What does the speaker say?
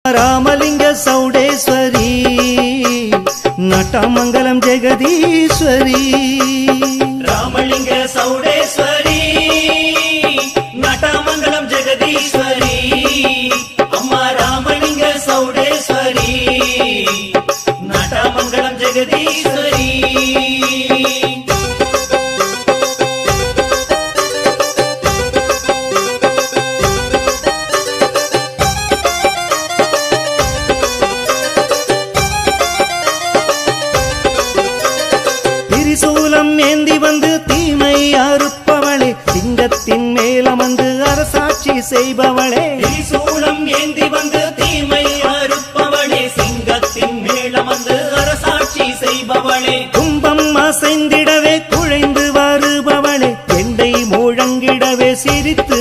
ராமலிங்க சௌடேஸ்வரி நட்டாமங்கலம் ஜெகதீஸ்வரி ராமலிங்க சௌடேஸ்வரி நட்டாமங்கலம் ஜெகதீஸ்வரி அம்மா ராமலிங்க சௌடேஸ்வரி நட்டாமங்கலம் ஜெகதீஸ்வரி திரிசூலம் ஏந்தி வந்து தீமை அறுப்பவளே சிங்கத்தின் மேலமந்து அரசாட்சி செய்பவளே திரிசூலம் ஏந்தி வந்து தீமை அறுப்பவளே சிங்கத்தின் மேலமந்து அரசாட்சி செய்பவளே கும்பம் அசைந்திடவே குழைந்து வருபவளே கெண்டை முழங்கிடவே சிரித்து